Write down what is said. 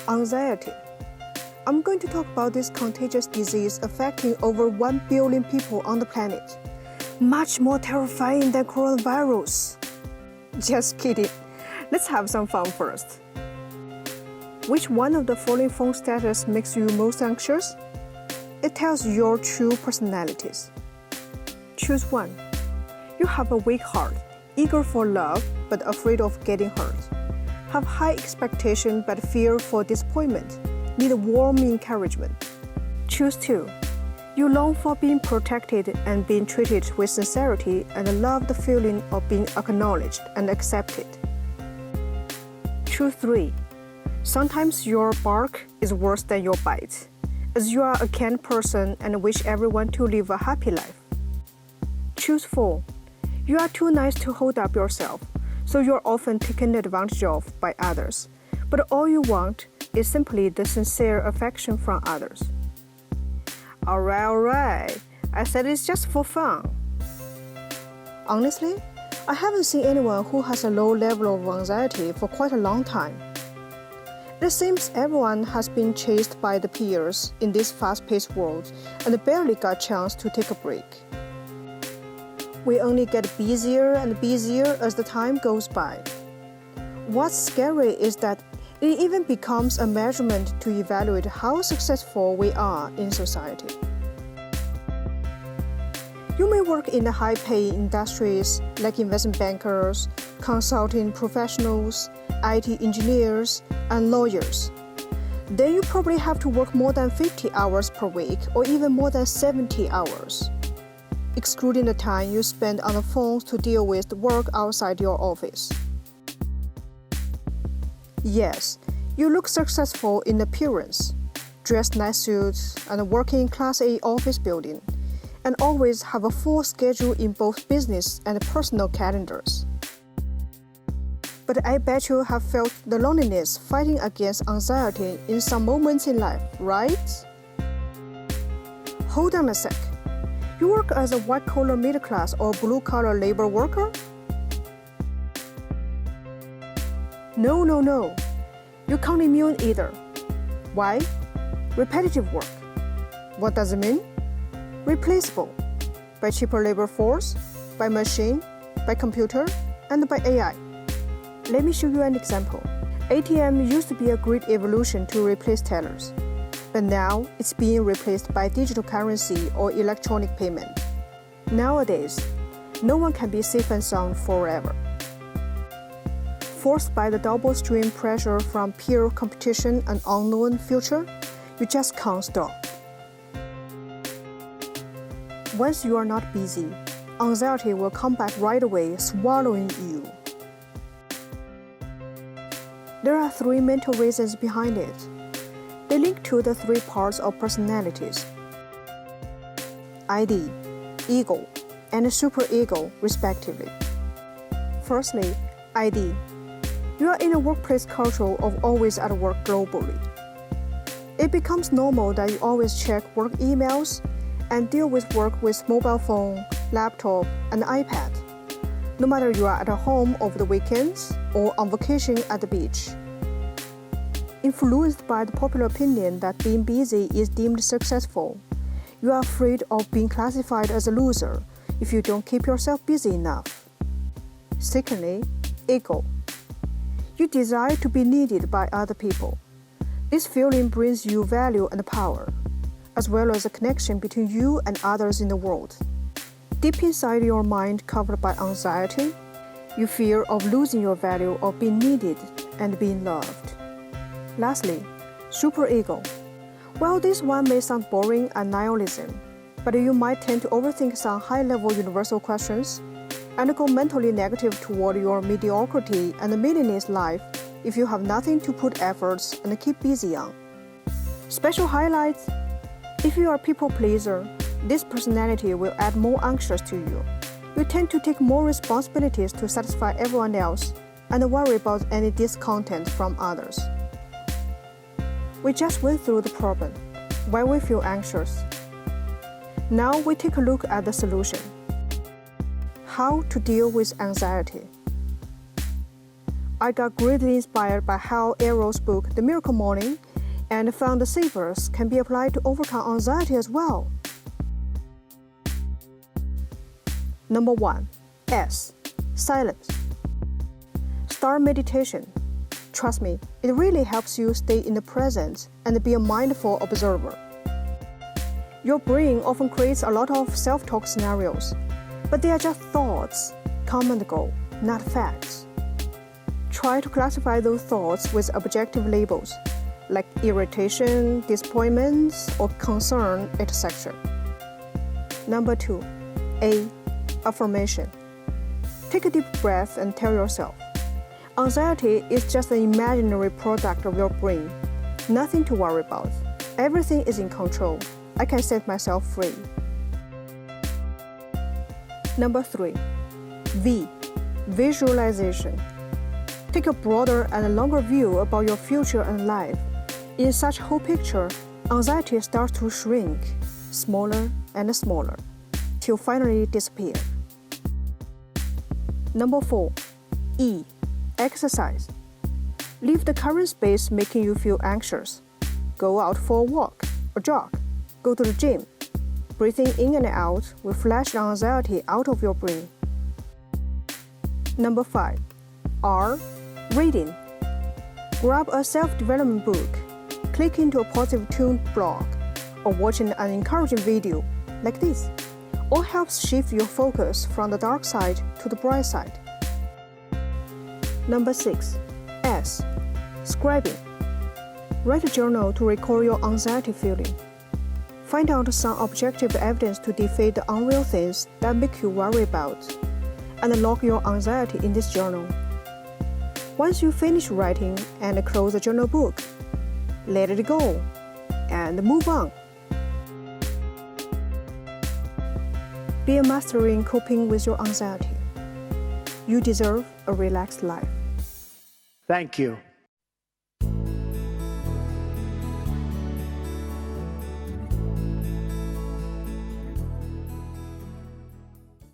Anxiety. I'm going to talk about this contagious disease affecting over 1 billion people on the planet. Much more terrifying than coronavirus. Just kidding. Let's have some fun first. Which one of the following phone status makes you most anxious? It tells your true personalities. Choose one. You have a weak heart, eager for love but afraid of getting hurt. Have high expectation but fear for disappointment. Need warm encouragement. Choose two. You long for being protected and being treated with sincerity and love the feeling of being acknowledged and accepted. Choose three. Sometimes your bark is worse than your bite, as you are a kind person and wish everyone to live a happy life. Choose four. You are too nice to hold up yourself, so you're often taken advantage of by others, but all you want is simply the sincere affection from others. Alright, I said it's just for fun. Honestly, I haven't seen anyone who has a low level of anxiety for quite a long time. It seems everyone has been chased by the peers in this fast-paced world and barely got a chance to take a break. We only get busier and busier as the time goes by. What's scary is that it even becomes a measurement to evaluate how successful we are in society. You may work in the high-paying industries like investment bankers, consulting professionals, IT engineers, and lawyers. Then you probably have to work more than 50 hours per week or even more than 70 hours, excluding the time you spend on the phones to deal with the work outside your office. Yes, you look successful in appearance, dress nice suits, and work in Class A office building, and always have a full schedule in both business and personal calendars. But I bet you have felt the loneliness fighting against anxiety in some moments in life, right? Hold on a sec. You work as a white-collar middle-class or blue-collar labor worker? No. You can't immune either. Why? Repetitive work. What does it mean? Replaceable. By cheaper labor force, by machine, by computer, and by AI. Let me show you an example. ATM used to be a great evolution to replace tellers, but now it's being replaced by digital currency or electronic payment. Nowadays, no one can be safe and sound forever. Forced by the double stream pressure from peer competition and unknown future, you just can't stop. Once you are not busy, anxiety will come back right away, swallowing you. There are three mental reasons behind it. They link to the three parts of personalities: ID, ego, and superego, respectively. Firstly, ID. You are in a workplace culture of always at work globally. It becomes normal that you always check work emails and deal with work with mobile phone, laptop, and iPad, no matter you are at home over the weekends or on vacation at the beach. Influenced by the popular opinion that being busy is deemed successful, you are afraid of being classified as a loser if you don't keep yourself busy enough. Secondly, ego. You desire to be needed by other people. This feeling brings you value and power, as well as a connection between you and others in the world. Deep inside your mind covered by anxiety, you fear of losing your value of being needed and being loved. Lastly, superego. Well, this one may sound boring and nihilism, but you might tend to overthink some high-level universal questions and go mentally negative toward your mediocrity and meaningless life if you have nothing to put efforts and keep busy on. Special highlights: if you are a people pleaser, this personality will add more anxious to you. You tend to take more responsibilities to satisfy everyone else and worry about any discontent from others. We just went through the problem, why we feel anxious. Now we take a look at the solution. How to deal with anxiety. I got greatly inspired by Hal Elrod's book, The Miracle Morning, and found the savers can be applied to overcome anxiety as well. Number 1. S. Silence. Start meditation. Trust me, it really helps you stay in the present and be a mindful observer. Your brain often creates a lot of self-talk scenarios, but they are just thoughts, come and go, not facts. Try to classify those thoughts with objective labels, like irritation, disappointment, or concern, etc. Number 2. A. Affirmation. Take a deep breath and tell yourself, anxiety is just an imaginary product of your brain. Nothing to worry about. Everything is in control. I can set myself free. Number 3. V. Visualization. Take a broader and longer view about your future and life. In such whole picture, anxiety starts to shrink, smaller and smaller, till finally disappear. Number 4. E. Exercise. Leave the current space making you feel anxious. Go out for a walk or jog. Go to the gym. Breathing in and out will flush the anxiety out of your brain. Number 5. R. Reading. Grab a self-development book, click into a positive-tuned blog, or watching an encouraging video like this. All helps shift your focus from the dark side to the bright side. Number 6. S. Scribing. Write a journal to record your anxiety feeling. Find out some objective evidence to defeat the unreal things that make you worry about, and log your anxiety in this journal. Once you finish writing and close the journal book, let it go and move on. Be a master in coping with your anxiety. You deserve a relaxed life. Thank you.